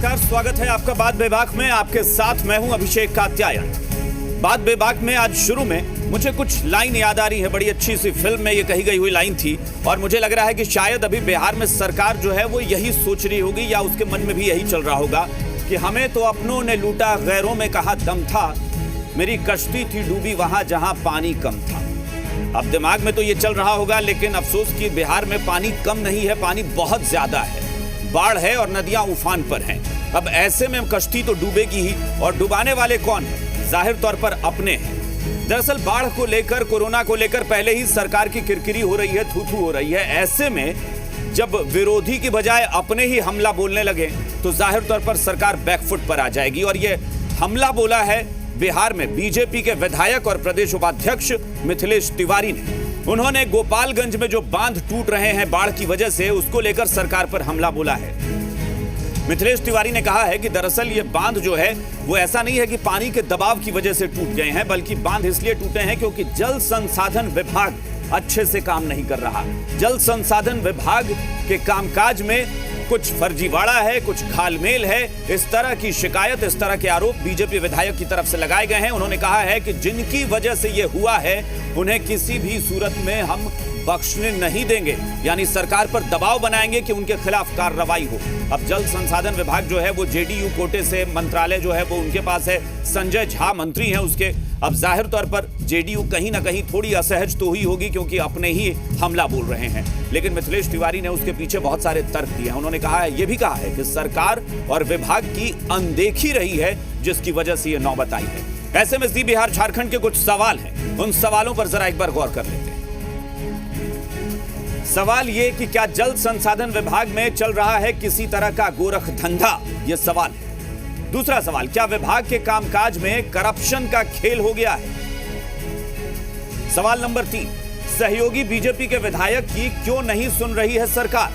नमस्कार, स्वागत है आपका बात बेबाक में। आपके साथ मैं हूं अभिषेक कात्यायन। बात बेबाक में आज शुरू में मुझे कुछ लाइन याद आ रही है। बड़ी अच्छी सी फिल्म में ये कही गई हुई लाइन थी और मुझे लग रहा है कि शायद अभी बिहार में सरकार जो है वो यही सोच रही होगी या उसके मन में भी यही चल रहा होगा कि हमें तो अपनों ने लूटा, गैरों में कहाँ दम था, मेरी कश्ती थी डूबी वहां जहां पानी कम था। अब दिमाग में तो ये चल रहा होगा, लेकिन अफसोस कि बिहार में पानी कम नहीं है, पानी बहुत ज्यादा है, बाढ़ है और नदियां उफान पर हैं। अब ऐसे में कश्ती तो डूबेगी ही, और डुबाने वाले कौन है? जाहिर तौर पर अपने हैं। दरअसल बाढ़ को लेकर, कोरोना को लेकर पहले ही सरकार की किरकिरी हो रही है, थू-थू हो रही है। ऐसे में जब विरोधी की बजाय अपने ही हमला बोलने लगे तो जाहिर तौर पर सरकार बैकफुट पर आ जाएगी। और ये हमला बोला है बिहार में बीजेपी के विधायक और प्रदेश उपाध्यक्ष मिथिलेश तिवारी ने। उन्होंने गोपालगंज में जो बांध टूट रहे हैं बाढ़ की वजह से, उसको लेकर सरकार पर हमला बोला है। मिथिलेश तिवारी ने कहा है कि दरअसल ये बांध जो है वो ऐसा नहीं है कि पानी के दबाव की वजह से टूट गए हैं, बल्कि बांध इसलिए टूटे हैं क्योंकि जल संसाधन विभाग अच्छे से काम नहीं कर रहा। जल संसाधन विभाग के कामकाज में कुछ फर्जीवाड़ा है, कुछ घालमेल है। इस तरह की शिकायत, इस तरह के आरोप बीजेपी विधायक की तरफ से लगाए गए हैं। उन्होंने कहा है कि जिनकी वजह से ये हुआ है उन्हें किसी भी सूरत में हम बख्शने नहीं देंगे, यानी सरकार पर दबाव बनाएंगे कि उनके खिलाफ कार्रवाई हो। अब जल संसाधन विभाग जो है वो जेडीयू कोटे से, मंत्रालय जो है वो उनके पास है, संजय झा मंत्री हैं उसके। अब जाहिर तौर पर जेडीयू कहीं ना कहीं थोड़ी असहज तो हुई होगी क्योंकि अपने ही हमला बोल रहे हैं, लेकिन मिथिलेश तिवारी ने उसके पीछे बहुत सारे तर्क दिए हैं। उन्होंने कहा है, ये भी कहा है कि सरकार और विभाग की अनदेखी रही है जिसकी वजह से ये नौबत आई है। ऐसे में जी बिहार झारखंड के कुछ सवाल हैं, उन सवालों पर जरा एक बार गौर कर लेते हैं। सवाल ये कि क्या जल संसाधन विभाग में चल रहा है किसी तरह का गोरख धंधा? यह सवाल है। दूसरा सवाल, क्या विभाग के कामकाज में करप्शन का खेल हो गया है? सवाल नंबर 3, सहयोगी बीजेपी के विधायक की क्यों नहीं सुन रही है सरकार?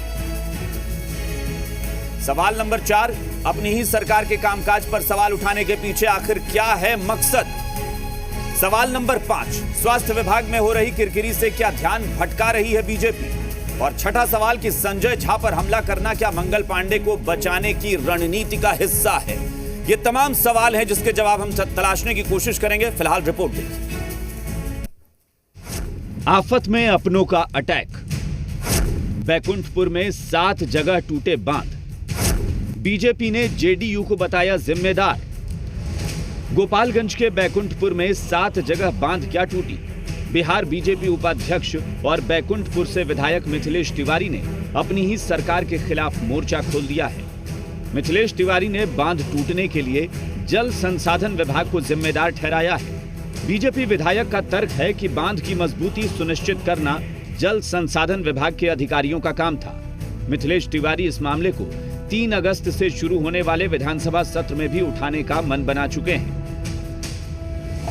सवाल नंबर 4, अपनी ही सरकार के कामकाज पर सवाल उठाने के पीछे आखिर क्या है मकसद? सवाल नंबर 5, स्वास्थ्य विभाग में हो रही किरकिरी से क्या ध्यान भटका रही है बीजेपी? और छठा सवाल कि संजय झा पर हमला करना क्या मंगल पांडे को बचाने की रणनीति का हिस्सा है? ये तमाम सवाल हैं जिसके जवाब हम तलाशने की कोशिश करेंगे। फिलहाल रिपोर्ट देखिए। आफत में अपनों का अटैक। बैकुंठपुर में 7 जगह टूटे बांध, बीजेपी ने जेडीयू को बताया जिम्मेदार। गोपालगंज के बैकुंठपुर में 7 जगह बांध क्या टूटी? बिहार बीजेपी उपाध्यक्ष और बैकुंठपुर से विधायक मिथिलेश तिवारी ने अपनी ही सरकार के खिलाफ मोर्चा खोल दिया है। मिथिलेश तिवारी ने बांध टूटने के लिए जल संसाधन विभाग को जिम्मेदार ठहराया है। बीजेपी विधायक का तर्क है कि बांध की मजबूती सुनिश्चित करना जल संसाधन विभाग के अधिकारियों का काम था। मिथिलेश तिवारी इस मामले को 3 अगस्त से शुरू होने वाले विधानसभा सत्र में भी उठाने का मन बना चुके हैं।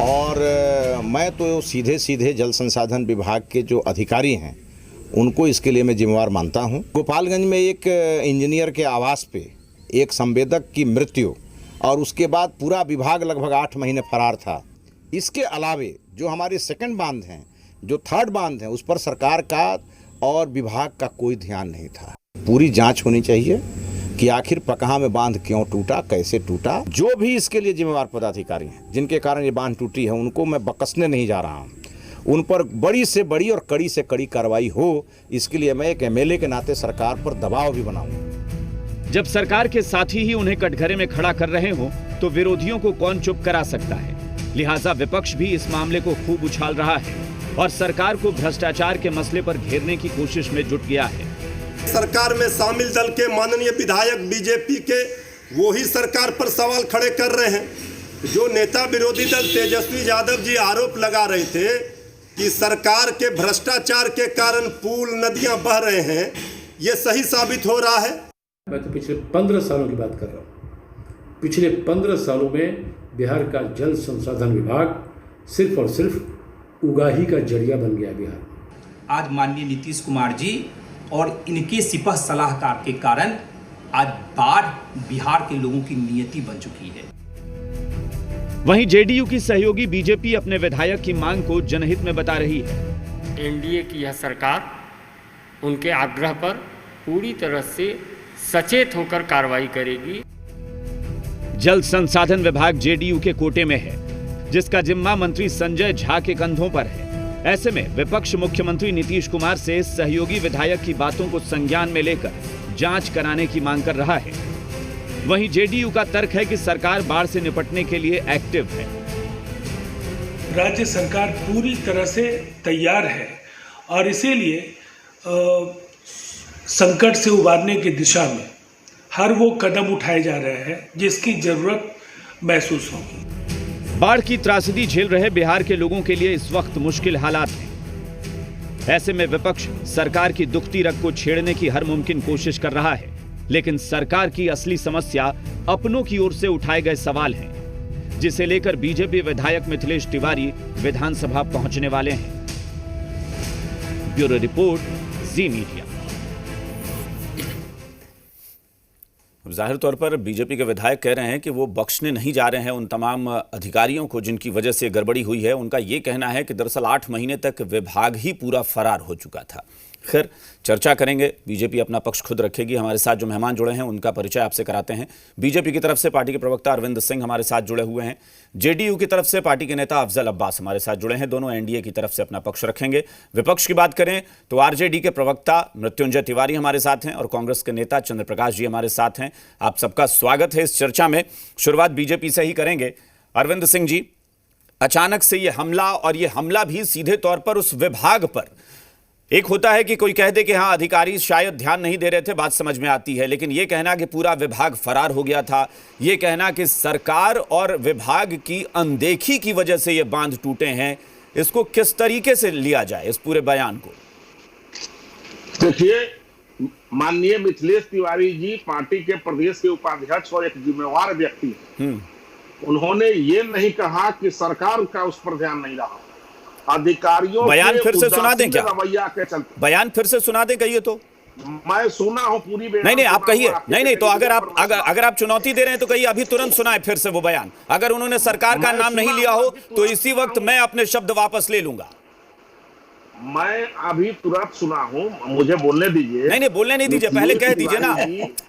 और मैं तो सीधे सीधे जल संसाधन विभाग के जो अधिकारी हैं उनको इसके लिए मैं जिम्मेवार मानता हूं। गोपालगंज में एक इंजीनियर के आवास पे एक संवेदक की मृत्यु और उसके बाद पूरा विभाग लगभग 8 महीने फरार था। इसके अलावे जो हमारे सेकंड बांध हैं, जो थर्ड बांध हैं, उस पर सरकार का और विभाग का कोई ध्यान नहीं था। पूरी जांच होनी चाहिए कि आखिर पकहा में बांध क्यों टूटा, कैसे टूटा। जो भी इसके लिए जिम्मेवार पदाधिकारी हैं जिनके कारण ये बांध टूटी है उनको मैं बकसने नहीं जा रहा हूँ। उन पर बड़ी से बड़ी और कड़ी से कड़ी कार्रवाई हो, इसके लिए मैं एक एमएलए के नाते सरकार पर दबाव भी बनाऊंगा। जब सरकार के साथी ही उन्हें कटघरे में खड़ा कर रहे हो तो विरोधियों को कौन चुप करा सकता है? लिहाजा विपक्ष भी इस मामले को खूब उछाल रहा है और सरकार को भ्रष्टाचार के मसले पर घेरने की कोशिश में जुट गया है। सरकार में शामिल दल के माननीय विधायक बीजेपी के वो ही सरकार पर सवाल खड़े कर रहे हैं। जो नेता विरोधी दल तेजस्वी यादव जी आरोप लगा रहे थे कि सरकार के भ्रष्टाचार के कारण पुल, नदियां बह रहे हैं, ये सही साबित हो रहा है। मैं तो पिछले 15 सालों की बात कर रहा हूँ। पिछले 15 सालों में बिहार का जल संसाधन विभाग सिर्फ और सिर्फ उगाही का जरिया बन गया बिहार। आज माननीय नीतीश कुमार जी और इनके सिपह सलाहकार के कारण आज बाढ़ बिहार के लोगों की नियति बन चुकी है। वहीं जेडीयू की सहयोगी बीजेपी अपने विधायक की मांग को जनहित में बता रही है। एनडीए की यह सरकार उनके आग्रह पर पूरी तरह से सचेत होकर कार्रवाई करेगी। जल संसाधन विभाग जेडीयू के कोटे में है, जिसका जिम्मा मंत्री संजय झा के कंधों पर है। ऐसे में विपक्ष मुख्यमंत्री नीतीश कुमार से सहयोगी विधायक की बातों को संज्ञान में लेकर जांच कराने की मांग कर रहा है। वहीं जेडीयू का तर्क है कि सरकार बाढ़ से निपटने के लिए एक्टिव है। राज्य सरकार पूरी तरह से तैयार है और इसीलिए संकट से उबारने की दिशा में हर वो कदम उठाए जा रहे हैं जिसकी जरूरत महसूस होगी। बाढ़ की त्रासदी झेल रहे बिहार के लोगों के लिए इस वक्त मुश्किल हालात हैं। ऐसे में विपक्ष सरकार की दुखती रग को छेड़ने की हर मुमकिन कोशिश कर रहा है, लेकिन सरकार की असली समस्या अपनों की ओर से उठाए गए सवाल हैं, जिसे लेकर बीजेपी विधायक मिथिलेश तिवारी विधानसभा पहुंचने वाले हैं। ब्यूरो रिपोर्ट, जी मीडिया। जाहिर तौर पर बीजेपी के विधायक कह रहे हैं कि वो बख्शने नहीं जा रहे हैं उन तमाम अधिकारियों को जिनकी वजह से गड़बड़ी हुई है। उनका ये कहना है कि दरअसल 8 महीने तक विभाग ही पूरा फरार हो चुका था। खैर, चर्चा करेंगे, बीजेपी अपना पक्ष खुद रखेगी। हमारे साथ जो मेहमान जुड़े हैं उनका परिचय आपसे कराते हैं। बीजेपी की तरफ से पार्टी के प्रवक्ता अरविंद सिंह हमारे साथ जुड़े हुए हैं। जेडीयू की तरफ से पार्टी के नेता अफजल अब्बास हमारे साथ जुड़े हैं। दोनों एनडीए की तरफ से अपना पक्ष रखेंगे। विपक्ष की बात करें तो आरजेडी के प्रवक्ता मृत्युंजय तिवारी हमारे साथ हैं और कांग्रेस के नेता चंद्र प्रकाश जी हमारे साथ हैं। आप सबका स्वागत है इस चर्चा में। शुरुआत बीजेपी से ही करेंगे। अरविंद सिंह जी, अचानक से ये हमला, और ये हमला भी सीधे तौर पर उस विभाग पर, एक होता है कि कोई कह दे कि हाँ अधिकारी शायद ध्यान नहीं दे रहे थे, बात समझ में आती है, लेकिन यह कहना कि पूरा विभाग फरार हो गया था, यह कहना कि सरकार और विभाग की अनदेखी की वजह से ये बांध टूटे हैं, इसको किस तरीके से लिया जाए इस पूरे बयान को? देखिए, माननीय मिथिलेश तिवारी जी पार्टी के प्रदेश के उपाध्यक्ष और एक जिम्मेवार व्यक्ति हैं। उन्होंने ये नहीं कहा कि सरकार का उस पर ध्यान नहीं रहा। अधिकारियों बयान फिर से सुना दें क्या? रवैया के चलते बयान फिर से सुना दें, कहिए तो। मैं सुना हूं पूरी। नहीं आप कहिए। नहीं तो अगर आप चुनौती दे रहे हैं तो कहिए अभी तुरंत सुनाए फिर से वो बयान। अगर उन्होंने सरकार का नाम नहीं लिया हो तो इसी वक्त मैं अपने शब्द वापस ले लूंगा। मैं अभी तुरंत सुना हूं, मुझे बोलने दीजिए। नहीं बोलने नहीं दीजिए, पहले कह दीजिए ना।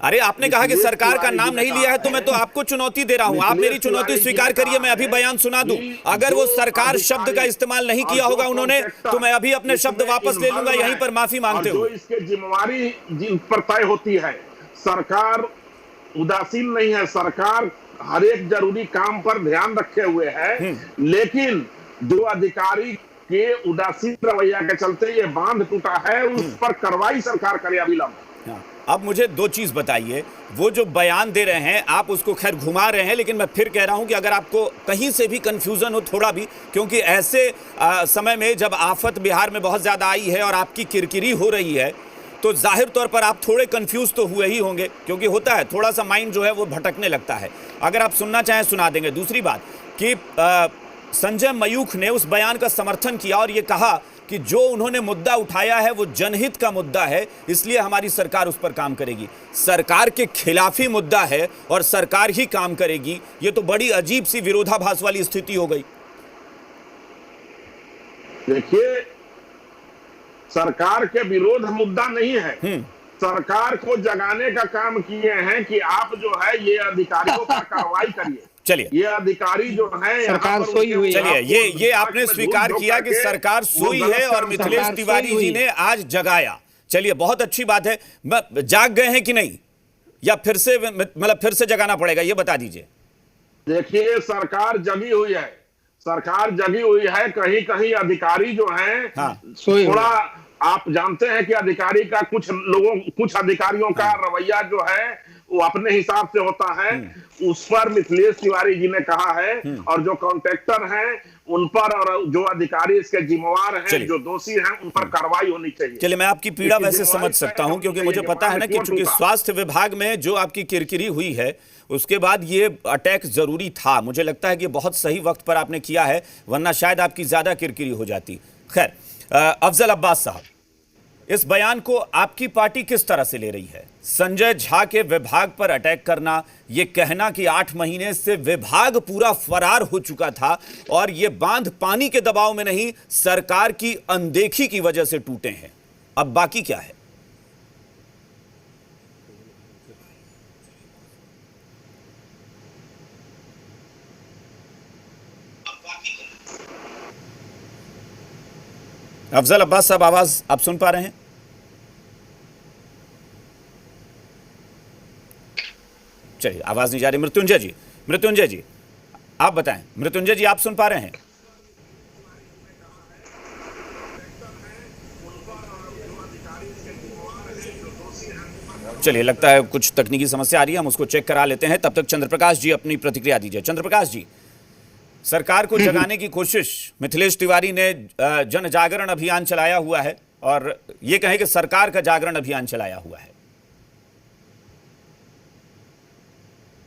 अरे आपने कहा कि सरकार का नाम नहीं लिया है तो मैं तो आपको चुनौती दे रहा हूं। आप मेरी चुनौती स्वीकार करिए, मैं अभी बयान सुना दूं। अगर वो सरकार शब्द का इस्तेमाल नहीं किया होगा उन्होंने तो मैं अभी अपने शब्द वापस ले लूंगा, यहीं पर माफी मांगते हुए। इसके जिम्मेवारी जिन पर तय होती है, सरकार उदासीन नहीं है, सरकार हर एक जरूरी काम पर ध्यान रखे हुए है, लेकिन जो अधिकारी के उदासीन रवैया के चलते ये बांध टूटा है, उस पर कार्रवाई सरकार करे अविलंब। अब मुझे दो चीज बताइए, वो जो बयान दे रहे हैं आप उसको खैर घुमा रहे हैं, लेकिन मैं फिर कह रहा हूं कि अगर आपको कहीं से भी कंफ्यूजन हो थोड़ा भी, क्योंकि ऐसे समय में जब आफत बिहार में बहुत ज्यादा आई है और आपकी किरकिरी हो रही है तो जाहिर तौर पर आप थोड़े कंफ्यूज तो हुए ही होंगे, क्योंकि होता है थोड़ा सा माइंड जो है वो भटकने लगता है। अगर आप सुनना चाहें सुना देंगे। दूसरी बात कि संजय मयूख ने उस बयान का समर्थन किया और ये कहा कि जो उन्होंने मुद्दा उठाया है वो जनहित का मुद्दा है, इसलिए हमारी सरकार उस पर काम करेगी। सरकार के खिलाफ ही मुद्दा है और सरकार ही काम करेगी, ये तो बड़ी अजीब सी विरोधाभास वाली स्थिति हो गई। देखिए, सरकार के विरोध मुद्दा नहीं है, सरकार को जगाने का काम किए हैं कि आप जो है ये अधिकारियों पर कार्रवाई करिए। चलिए, ये अधिकारी जो है सरकार सोई हुई है। चलिए, ये आपने स्वीकार किया कि सरकार सोई है और मिथिलेश तिवारी जी ने आज जगाया। चलिए, बहुत अच्छी बात है। जाग गए हैं कि नहीं, या फिर से मतलब फिर से जगाना पड़ेगा, ये बता दीजिए। देखिए, सरकार जगी हुई है, सरकार जगी हुई है। कहीं कहीं अधिकारी जो है थोड़ा, आप जानते हैं कि अधिकारी का कुछ अधिकारियों का रवैया जो है वो अपने हिसाब से होता है, उस पर मिथिलेश तिवारी जी ने कहा है, और जो कॉन्ट्रैक्टर हैं उन पर, और जो अधिकारी इसके जिम्मेवार हैं, जो दोषी हैं, उन पर कार्रवाई होनी चाहिए। चलिए, मैं आपकी पीड़ा वैसे समझ सकता हूं, क्योंकि मुझे पता है ना कि चूंकि स्वास्थ्य विभाग में जो आपकी किरकिरी हुई है उसके बाद ये अटैक जरूरी था। मुझे लगता है कि बहुत सही वक्त पर आपने किया है, वरना शायद आपकी ज्यादा किरकिरी हो जाती। खैर, अफजल अब्बास साहब, इस बयान को आपकी पार्टी किस तरह से ले रही है? संजय झा के विभाग पर अटैक करना, यह कहना कि 8 महीने से विभाग पूरा फरार हो चुका था और यह बांध पानी के दबाव में नहीं, सरकार की अनदेखी की वजह से टूटे हैं। अब बाकी क्या है? अफजल अब्बास साहब, आवाज आप सुन पा रहे हैं? चलिए, आवाज नहीं जा रही। मृत्युंजय जी आप बताएं। मृत्युंजय जी, आप सुन पा रहे हैं? चलिए, लगता है कुछ तकनीकी समस्या आ रही है, हम उसको चेक करा लेते हैं। तब तक चंद्रप्रकाश जी अपनी प्रतिक्रिया दीजिए। चंद्रप्रकाश जी, सरकार को जगाने की कोशिश, मिथिलेश तिवारी ने जन जागरण अभियान चलाया हुआ है और ये कहें कि सरकार का जागरण अभियान चलाया हुआ है।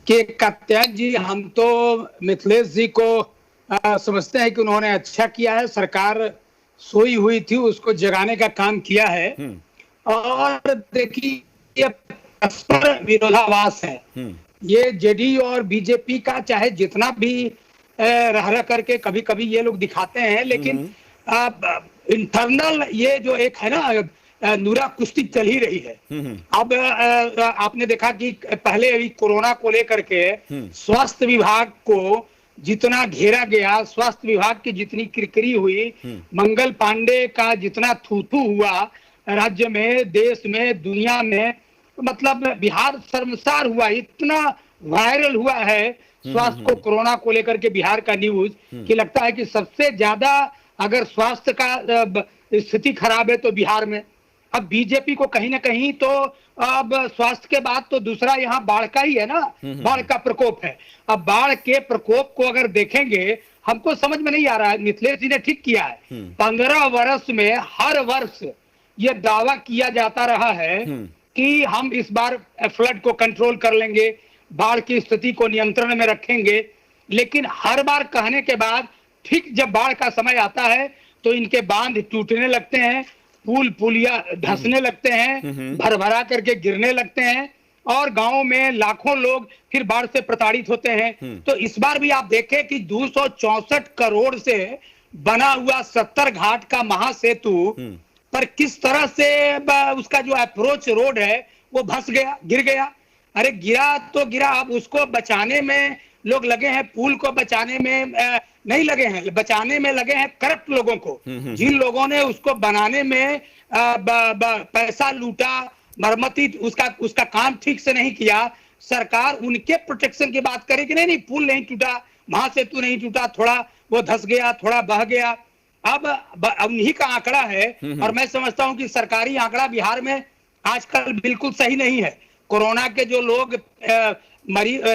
कि कात्यायन जी, हम तो मिथिलेश जी को समझते हैं कि उन्होंने अच्छा किया है। सरकार सोई हुई थी, उसको जगाने का काम किया है। और देखिए, ये परस्पर विरोधाभास है। ये जेडीयू और बीजेपी का चाहे जितना भी रह करके कभी कभी ये लोग दिखाते हैं, लेकिन इंटरनल ये जो एक है ना, नूरा कुश्ती चल ही रही है। अब आपने देखा कि पहले अभी कोरोना को लेकर के स्वास्थ्य विभाग को जितना घेरा गया, स्वास्थ्य विभाग की जितनी किरकिरी हुई, मंगल पांडे का जितना थू-थू हुआ राज्य में, देश में, दुनिया में, मतलब बिहार शर्मसार हुआ। इतना वायरल हुआ है स्वास्थ्य को, कोरोना को लेकर के बिहार का न्यूज, कि लगता है कि सबसे ज्यादा अगर स्वास्थ्य का स्थिति खराब है तो बिहार में। अब बीजेपी को कहीं ना कहीं तो अब स्वास्थ्य के बाद तो दूसरा यहाँ बाढ़ का ही है ना, बाढ़ का प्रकोप है। अब बाढ़ के प्रकोप को अगर देखेंगे, हमको समझ में नहीं आ रहा है। मिथिलेश जी ने ठीक किया है, 15 वर्ष में हर वर्ष ये दावा किया जाता रहा है कि हम इस बार फ्लड को कंट्रोल कर लेंगे, बाढ़ की स्थिति को नियंत्रण में रखेंगे। लेकिन हर बार कहने के बाद ठीक जब बाढ़ का समय आता है तो इनके बांध टूटने लगते हैं, पुल पुलिया धंसने लगते हैं, भरभरा करके गिरने लगते हैं, और गांवों में लाखों लोग फिर बाढ़ से प्रताड़ित होते हैं। तो इस बार भी आप देखें कि 264 करोड़ से बना हुआ 70 घाट का महासेतु पर किस तरह से उसका जो अप्रोच रोड है वो धंस गया, गिर गया। अरे गिरा तो गिरा, अब उसको बचाने में लोग लगे हैं, पुल को बचाने में नहीं लगे हैं, बचाने में लगे हैं करप्ट लोगों को, जिन लोगों ने उसको बनाने में पैसा लूटा, मरम्मती उसका काम ठीक से नहीं किया। सरकार उनके प्रोटेक्शन की बात करे कि नहीं पुल नहीं टूटा, महासेतु नहीं टूटा, थोड़ा वो धंस गया, थोड़ा बह गया। अब उन्हीं का आंकड़ा है, और मैं समझता हूं कि सरकारी आंकड़ा बिहार में आजकल बिल्कुल सही नहीं है। कोरोना के जो लोग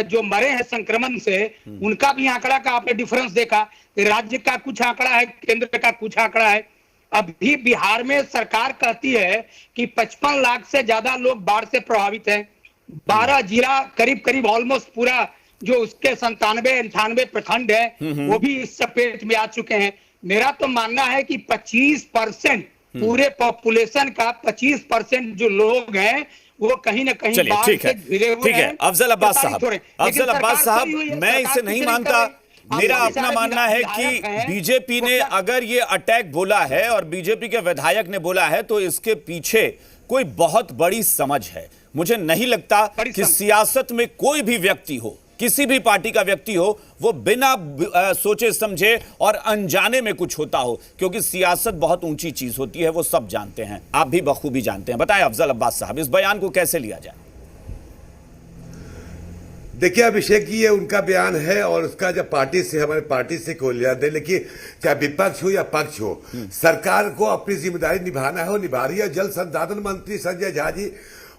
जो मरे हैं संक्रमण से, उनका भी आंकड़ा का आपने डिफरेंस देखा। राज्य का कुछ आंकड़ा है, केंद्र का कुछ आंकड़ा है। अभी बिहार में सरकार कहती है कि 55 लाख से ज्यादा लोग बाढ़ से प्रभावित हैं। 12 जिला करीब ऑलमोस्ट पूरा जो उसके 97-98 प्रखंड है वो भी इस चपेट में आ चुके हैं। मेरा तो मानना है कि 25% पूरे पॉपुलेशन का 25% जो लोग हैं वो कहीं ना कहीं बाढ़ से घिरे हुए हैं। अफजल अब्बास साहब, मैं इसे नहीं मानता। मेरा अपना मानना है कि बीजेपी ने अगर ये अटैक बोला है और बीजेपी के विधायक ने बोला है तो इसके पीछे कोई बहुत बड़ी समझ है। मुझे नहीं लगता कि सियासत में कोई भी व्यक्ति हो, किसी भी पार्टी का व्यक्ति हो, वो बिना सोचे समझे और अनजाने में कुछ होता हो, क्योंकि सियासत बहुत ऊंची चीज होती है, वो सब जानते हैं, आप भी बखूबी जानते हैं। बताएं अफजल अब्बास साहब, इस बयान को कैसे लिया जाए? देखिए अभिषेक जी, ये उनका बयान है और उसका जब पार्टी से, हमारे पार्टी से कोई लिया दे, लेकिन चाहे विपक्ष हो या पक्ष हो, सरकार को अपनी जिम्मेदारी निभाना है, वो निभा रही है। जल संसाधन मंत्री संजय झा जी,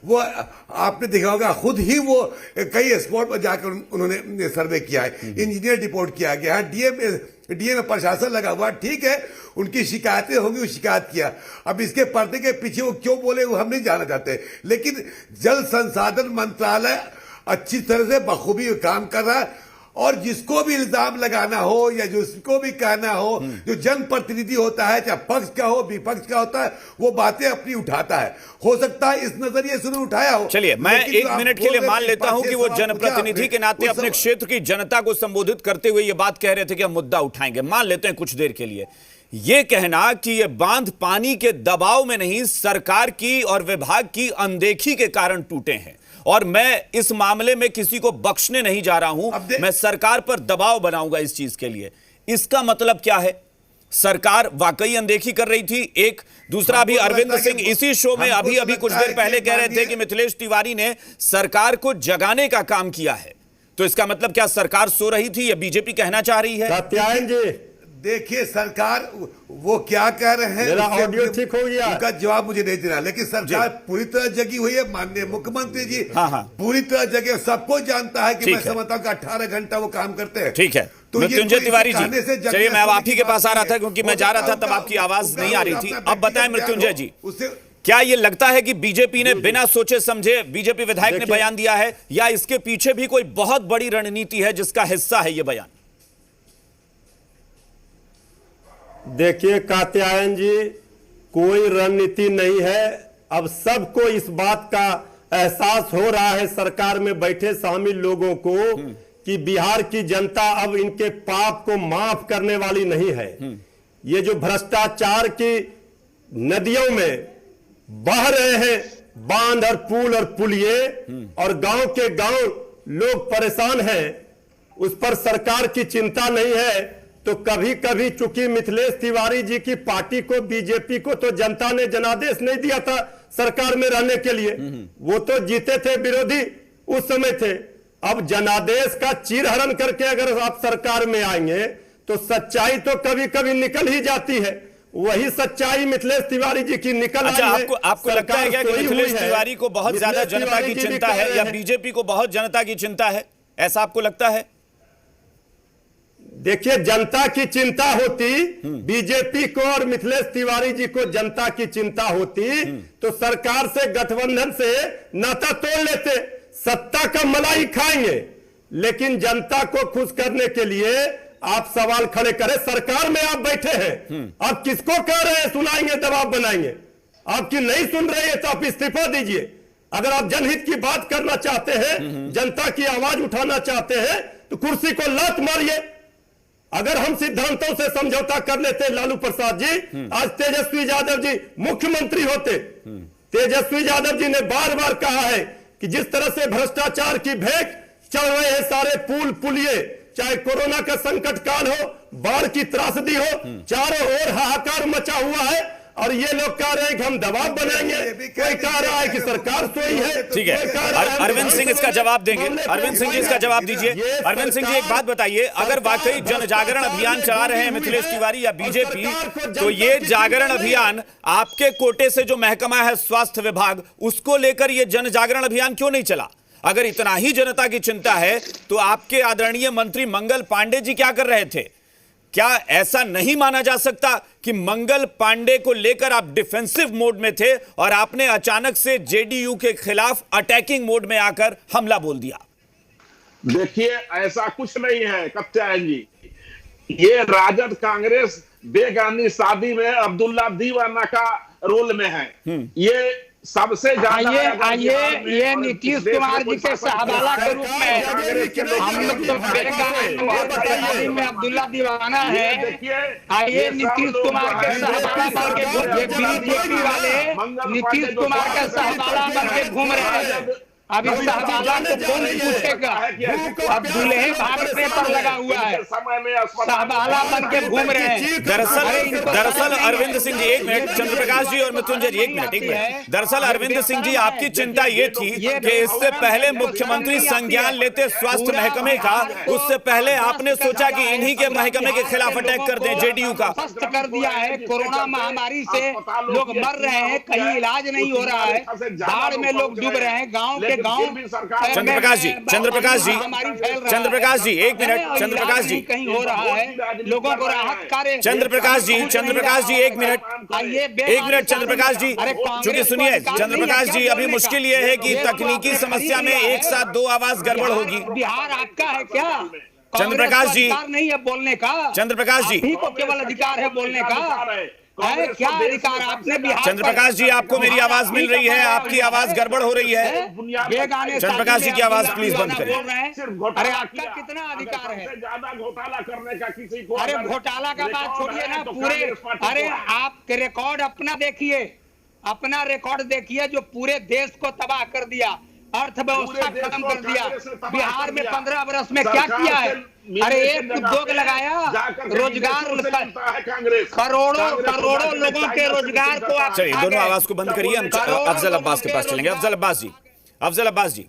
वो आपने देखा होगा, खुद ही वो कई स्पॉट पर जाकर उन्होंने सर्वे किया है, इंजीनियर रिपोर्ट किया गया है, डीएम में प्रशासन लगा हुआ। ठीक है, उनकी शिकायतें होंगी, वो शिकायत किया। अब इसके पर्दे के पीछे वो क्यों बोले वो हम नहीं जानना चाहते, लेकिन जल संसाधन मंत्रालय अच्छी तरह से बखूबी काम कर रहा है। और जिसको भी इल्जाम लगाना हो या जिसको भी कहना हो, जो जनप्रतिनिधि होता है, चाहे पक्ष का हो विपक्ष का होता है, वो बातें अपनी उठाता है। हो सकता है इस नजरिए से उठाया हो। चलिए, मैं 1 मिनट के लिए मान लेता हूं कि वो जनप्रतिनिधि के नाते अपने क्षेत्र की जनता को संबोधित करते हुए ये बात कह रहे थे कि हम मुद्दा उठाएंगे। मान लेते हैं कुछ देर के लिए। ये कहना कि ये बांध पानी के दबाव में नहीं, सरकार की और विभाग की अनदेखी के कारण टूटे हैं, और मैं इस मामले में किसी को बख्शने नहीं जा रहा हूं, मैं सरकार पर दबाव बनाऊंगा इस चीज के लिए। इसका मतलब क्या है? सरकार वाकई अनदेखी कर रही थी? एक दूसरा अभी अरविंद सिंह इसी शो में अभी कुछ देर पहले कह रहे थे कि मिथिलेश तिवारी ने सरकार को जगाने का काम किया है, तो इसका मतलब क्या सरकार सो रही थी, या बीजेपी कहना चाह रही है? कात्यायन जी देखिए, सरकार वो क्या कह रहे हैं, मेरा ऑडियो ठीक हो गया, उनका जवाब मुझे नहीं देना, लेकिन सरकार पूरी तरह जगी हुई है। माननीय मुख्यमंत्री जी पूरी तरह जगे, सबको जानता है कि मैं समझता हूं कि 18 घंटा वो काम करते हैं। ठीक है, तो मृत्युंजय तिवारी जी, चलिए मैं अब आप ही के पास आ रहा था, क्योंकि मैं जा रहा था तब आपकी आवाज नहीं आ रही थी। अब बताएं मृत्युंजय जी, क्या ये लगता है कि बीजेपी ने बिना सोचे समझे, बीजेपी विधायक ने बयान दिया है, या इसके पीछे भी कोई बहुत बड़ी रणनीति है जिसका हिस्सा है ये बयान? देखिए कात्यायन जी, कोई रणनीति नहीं है। अब सबको इस बात का एहसास हो रहा है, सरकार में बैठे शामिल लोगों को, कि बिहार की जनता अब इनके पाप को माफ करने वाली नहीं है। ये जो भ्रष्टाचार की नदियों में बह रहे हैं बांध और पुल और पुलिये, और गांव के गांव लोग परेशान हैं, उस पर सरकार की चिंता नहीं है। तो कभी कभी चूंकि मिथिलेश तिवारी जी की पार्टी को, बीजेपी को, तो जनता ने जनादेश नहीं दिया था सरकार में रहने के लिए, वो तो जीते थे, विरोधी उस समय थे। अब जनादेश का चीरहरण करके अगर आप सरकार में आएंगे तो सच्चाई तो कभी कभी निकल ही जाती है। वही सच्चाई मिथिलेश तिवारी जी की निकल आई है। आपको लगता है क्या कि मिथिलेश तिवारी को बहुत ज्यादा जनता की चिंता है, या बीजेपी को बहुत जनता की चिंता है, ऐसा आपको लगता है? देखिए, जनता की चिंता होती, बीजेपी को और मिथिलेश तिवारी जी को जनता की चिंता होती, तो सरकार से, गठबंधन से नाता तोड़ लेते, सत्ता का मलाई खाएंगे। लेकिन जनता को खुश करने के लिए आप सवाल खड़े करें, सरकार में आप बैठे हैं, आप किसको कह रहे हैं सुनाएंगे, दबाव बनाएंगे? आपकी नहीं सुन रही है तो आप इस्तीफा दीजिए। अगर आप जनहित की बात करना चाहते हैं, जनता की आवाज उठाना चाहते हैं, तो कुर्सी को लात मारिए। अगर हम सिद्धांतों से समझौता कर लेते लालू प्रसाद जी, आज तेजस्वी यादव जी मुख्यमंत्री होते। तेजस्वी यादव जी ने बार बार कहा है कि जिस तरह से भ्रष्टाचार की भेंट चढ़ रहे हैं सारे पुल पुलिये, चाहे कोरोना का संकट काल हो, बाढ़ की त्रासदी हो, चारों ओर हाहाकार मचा हुआ है, और ये लोग कह रहे हैं कि हम दबाव बनाएंगे, कोई कह रहा है कि सरकार सोई है। ठीक है, अरविंद सिंह इसका जवाब देंगे। अरविंद सिंह जी इसका जवाब दीजिए। अरविंद सिंह जी, एक बात बताइए, अगर वाकई जन जागरण अभियान चला रहे हैं मिथिलेश तिवारी या बीजेपी, तो ये जागरण अभियान आपके कोटे से जो महकमा है स्वास्थ्य विभाग, उसको लेकर ये जन जागरण अभियान क्यों नहीं चला? अगर इतना ही जनता की चिंता है तो आपके आदरणीय मंत्री मंगल पांडे जी क्या कर रहे थे? क्या ऐसा नहीं माना जा सकता कि मंगल पांडे को लेकर आप डिफेंसिव मोड में थे और आपने अचानक से जेडीयू के खिलाफ अटैकिंग मोड में आकर हमला बोल दिया? देखिए, ऐसा कुछ नहीं है कात्यायन जी। ये राजद कांग्रेस बेगानी शादी में अब्दुल्ला दीवाना का रोल में है। ये सबसे ज्यादा ये नीतीश कुमार जी के सहवाला के रूप में हम लोग तो बेगानी में अब्दुल्ला दीवाना है। आइए नीतीश कुमार के सहवाला बन के, बीजेपी वाले नीतीश कुमार का सहवाला बन के घूम रहे हैं। अब इस सहवाला को कौन पूछेगा? अब दूल्हे भागने पर लगा हुआ है, सहवाला बन के घूम रहे हैं। दरअसल अरविंद सिंह जी, एक मिनट, चंद्रप्रकाश जी और मृत्युंजय जी, एक मिनट। दरअसल अरविंद सिंह जी, आपकी चिंता ये थी कि इससे पहले मुख्यमंत्री संज्ञान लेते स्वास्थ्य महकमे का, उससे पहले आपने सोचा कि इन्हीं के महकमे के खिलाफ अटैक कर दें जेडीयू का। कर दिया है, कोरोना महामारी से लोग मर रहे हैं, कहीं इलाज नहीं हो रहा है, बाढ़ में लोग डूब रहे हैं, गाँव के चंद्रप्रकाश जी, एक मिनट, चंद्रप्रकाश जी कहीं हो रहा है, लोगों को राहत कार्य। चंद्रप्रकाश जी, एक मिनट चंद्रप्रकाश जी, चूंकि सुनिए चंद्रप्रकाश जी, अभी मुश्किल ये है कि तकनीकी समस्या में एक साथ दो आवाज गड़बड़ होगी। बिहार आपका है क्या? चंद्रप्रकाश जी, नहीं है बोलने का। चंद्रप्रकाश जी को केवल अधिकार है बोलने का, क्या अधिकार आपने बिहार? चंद्रप्रकाश जी, आपको मेरी आवाज मिल रही है? आपकी आवाज गड़बड़ हो रही है। चंद्रप्रकाश जी की आवाज प्लीज बंद करें। अरे आपका कितना अधिकार है? ज्यादा घोटाला करने का किसी को? अरे घोटाला का बात छोड़िए ना, पूरे, अरे आप रिकॉर्ड अपना देखिए, अपना रिकॉर्ड देखिए जो पूरे देश को तबाह कर दिया। अर्थव्यवस्था खत्म कर दिया। बिहार में 15 वर्ष में क्या किया है? अरे एक उद्योग लगाया, रोजगार, करोड़ों लोगों के रोजगार को आप। चलिए दोनों आवाज को बंद करिए, हम अफजल अब्बास के पास चलेंगे। अफजल अब्बास जी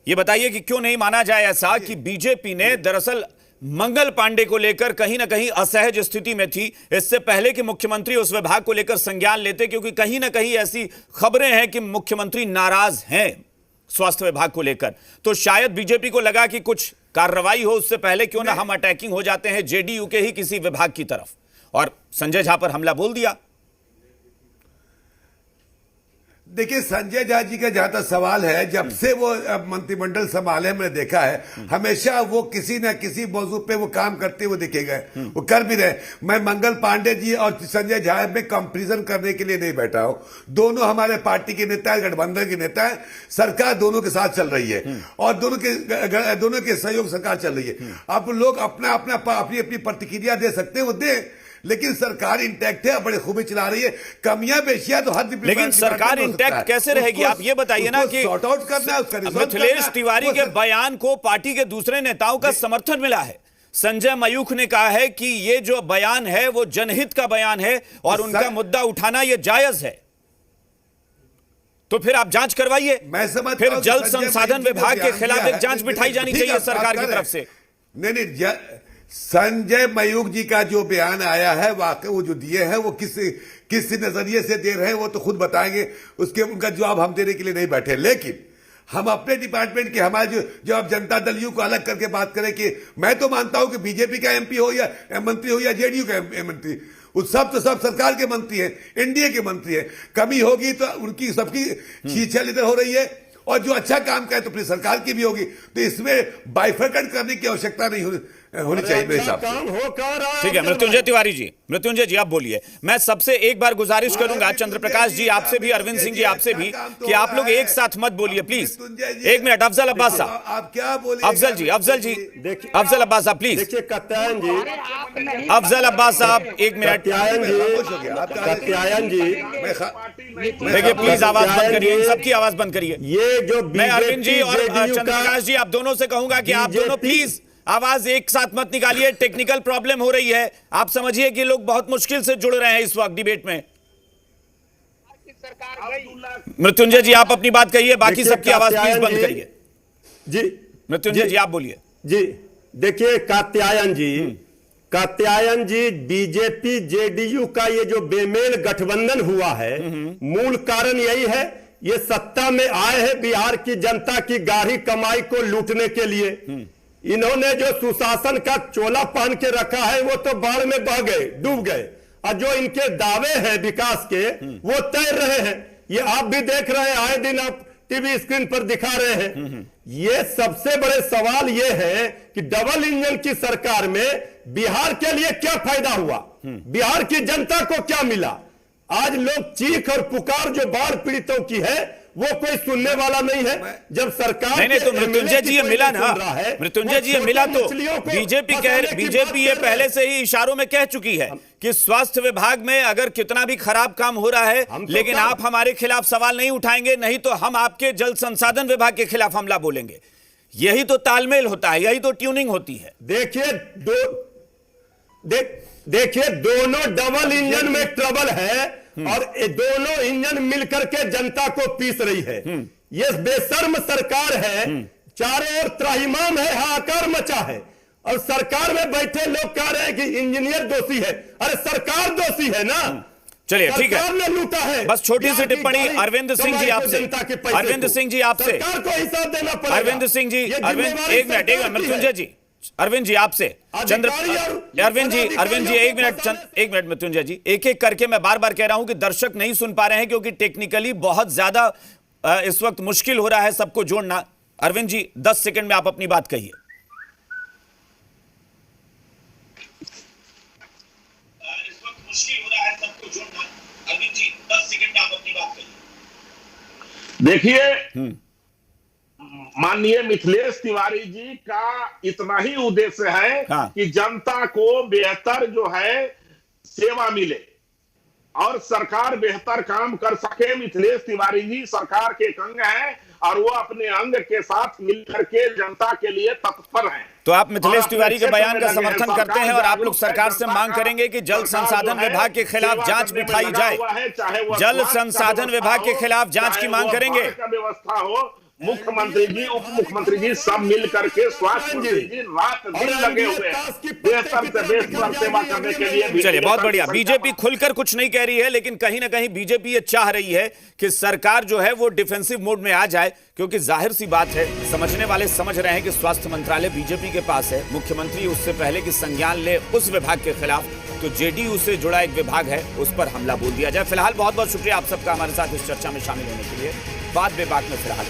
ये बताइए कि क्यों नहीं माना जाए ऐसा कि बीजेपी ने दरअसल मंगल पांडे को लेकर कहीं ना कहीं असहज स्थिति में थी, इससे पहले कि मुख्यमंत्री उस विभाग को लेकर संज्ञान लेते, क्योंकि कहीं ना कहीं ऐसी खबरें हैं कि मुख्यमंत्री नाराज हैं स्वास्थ्य विभाग को लेकर। तो शायद बीजेपी को लगा कि कुछ कार्रवाई हो उससे पहले क्यों ना हम अटैकिंग हो जाते हैं जेडीयू के ही किसी विभाग की तरफ, और संजय झा पर हमला बोल दिया। देखिए, संजय झा जी का जहां तक सवाल है, जब से वो मंत्रिमंडल संभाले मैंने देखा है, हमेशा वो किसी न किसी मौजू पे वो काम करते हुए दिखे गए, वो कर भी रहे। मैं मंगल पांडे जी और संजय झा में कंपैरिजन करने के लिए नहीं बैठा हूं। दोनों हमारे पार्टी के नेता है, गठबंधन के नेता है, सरकार दोनों के साथ चल रही है और दोनों के सहयोग सरकार चल रही है। अब लोग अपनी प्रतिक्रिया दे सकते हैं, वो दे, लेकिन सरकार इंटैक्ट है, बड़े खूबी चला रही है। कमियां बेशियां तो हर, लेकिन सरकार इंटैक्ट कैसे रहेगी? आप ये बताइए ना कि सॉर्ट आउट करना है, उसका मिथिलेश तिवारी के बयान को पार्टी के दूसरे नेताओं का समर्थन मिला है। संजय मयूख ने कहा है कि ये जो बयान है वो जनहित का बयान है और उनका मुद्दा उठाना ये जायज है। तो फिर आप जांच करवाइए, मैं समझता फिर हूं जल कि संजय संसाधन मयूख जी विभाग के जो खिलाफ बयान एक जांच दिया है, बिठाई जानी चाहिए सरकार की तरफ से। नहीं, संजय मयूख जी का जो बयान आया है, वाकई वो जो दिए हैं वो किस नजरिए से दे रहे हैं वो तो खुद बताएंगे, उनका जवाब हम देने के लिए नहीं बैठे। लेकिन हम अपने डिपार्टमेंट के, हमारे जो अब जनता दल यू को अलग करके बात करें कि मैं तो मानता हूं कि बीजेपी का एमपी हो या मंत्री हो या जेडीयू का मंत्री, सब तो सब सरकार के मंत्री हैं, एनडीए के मंत्री हैं। कमी होगी तो उनकी सबकी छीछल इधर हो रही है, और जो अच्छा काम करे तो फिर सरकार की भी होगी। तो इसमें बाइफरकेट करने की आवश्यकता नहीं होनी चाहिए मेरे हिसाब से। ठीक है, मृत्युंजय तिवारी जी, मृत्युंजय जी आप बोलिए। मैं सबसे एक बार गुजारिश करूंगा चंद्र प्रकाश जी आपसे भी, अरविंद सिंह जी आपसे भी, कि आप लोग एक साथ मत बोलिए प्लीज। एक मिनट, अफजल अब्बास साहब, आप क्या बोलिए? अफजल जी, अफजल अब्बास साहब प्लीज। देखिए कत्यायन जी, अफजल अब्बास साहब एक मिनट। कत्यायन जी देखिए प्लीज आवाज बंद करिए, सबकी आवाज बंद करिए। ये जो मैं अरविंद जी और चंद्र प्रकाश जी आप दोनों से कहूंगा कि आप दोनों प्लीज आवाज एक साथ मत निकालिए, टेक्निकल प्रॉब्लम हो रही है। आप समझिए कि लोग बहुत मुश्किल से जुड़ रहे हैं इस वक्त डिबेट में। मृत्युंजय जी आप अपनी बात कहिए, बाकी सबकी आवाज प्लीज बंद करिए। जी मृत्युंजय जी आप बोलिए। जी देखिए कात्यायन जी, बीजेपी जेडीयू का ये जो बेमेल गठबंधन हुआ है, मूल कारण यही है, ये सत्ता में आए हैं बिहार की जनता की गाढ़ी कमाई को लूटने के लिए। इन्होंने जो सुशासन का चोला पहन के रखा है वो तो बाढ़ में बह गए, डूब गए, और जो इनके दावे हैं विकास के वो तैर रहे हैं। ये आप भी देख रहे हैं, आए दिन आप टीवी स्क्रीन पर दिखा रहे हैं। ये सबसे बड़े सवाल ये है कि डबल इंजन की सरकार में बिहार के लिए क्या फायदा हुआ, बिहार की जनता को क्या मिला? आज लोग चीख और पुकार जो बाढ़ पीड़ितों की है वो कोई सुनने वाला नहीं है। जब सरकार नहीं तो मृत्युंजय जी ये मिला ना, मृत्युंजय जी ये मिला तो बीजेपी ये पहले से ही इशारों में कह चुकी है कि स्वास्थ्य विभाग में अगर कितना भी खराब काम हो रहा है, लेकिन आप हमारे खिलाफ सवाल नहीं उठाएंगे, नहीं तो हम आपके जल संसाधन विभाग के खिलाफ हमला बोलेंगे। यही तो तालमेल होता है, यही तो ट्यूनिंग होती है। देखिए दोनों डबल इंजन में ट्रबल है और दोनों इंजन मिलकर के जनता को पीस रही है। ये बेशर्म सरकार है, चारों ओर त्राहिमाम है, हाहाकार मचा है, और सरकार में बैठे लोग कह रहे हैं कि इंजीनियर दोषी है। अरे सरकार दोषी है ना। चलिए ठीक है, सरकार ने लूटा है। बस छोटी सी टिप्पणी अरविंद सिंह जी आपसे, अरविंद सिंह जी आपसे, सरकार को हिसाब देना पड़ेगा। अरविंद सिंह जी, अरविंद एक मिनट, मृत्युंजय जी, अरविंद जी आपसे, अरविंद जी एक मिनट मृत्युंजय जी, एक एक करके मैं बार बार कह रहा हूं कि दर्शक नहीं सुन पा रहे हैं क्योंकि टेक्निकली बहुत ज्यादा इस वक्त मुश्किल हो रहा है सबको जोड़ना। अरविंद जी 10 सेकंड में आप अपनी बात कहिए। इस वक्त मुश्किल हो रहा है सबको जोड़ना। अरविंद जी 10 सेकंड में आप अपनी बात कहिए। देखिए माननीय मिथिलेश तिवारी जी का इतना ही उद्देश्य है कि जनता को बेहतर जो है सेवा मिले, और सरकार बेहतर काम कर सके। मिथिलेश तिवारी जी सरकार के एक अंग हैं और वो अपने अंग के साथ मिलकर के जनता के लिए तत्पर हैं। तो आप मिथिलेश तिवारी के बयान का समर्थन करते हैं और आप लोग सरकार से मांग करेंगे कि जल संसाधन विभाग के खिलाफ जांच बिठाई जाए, जल संसाधन विभाग के खिलाफ जांच की मांग करेंगे। व्यवस्था हो, मुख्यमंत्री जी उप मुख्यमंत्री जी सब मिल करके स्वास्थ्य मंत्री जी रात दिन लगे हुए हैं बेहतर से बेहतर सेवा करने के लिए। चलिए बहुत बढ़िया। बीजेपी खुलकर कुछ नहीं कह रही है, लेकिन कहीं ना कहीं बीजेपी ये चाह रही है कि सरकार जो है वो डिफेंसिव मोड में आ जाए, क्योंकि जाहिर सी बात है, समझने वाले समझ रहे हैं कि स्वास्थ्य मंत्रालय बीजेपी के पास है, मुख्यमंत्री उससे पहले कि संज्ञान ले उस विभाग के खिलाफ तो जेडीयू से जुड़ा एक विभाग है उस पर हमला बोल दिया जाए। फिलहाल बहुत बहुत शुक्रिया आप सबका हमारे साथ इस चर्चा में शामिल होने के लिए। बात बेबाक में फिलहाल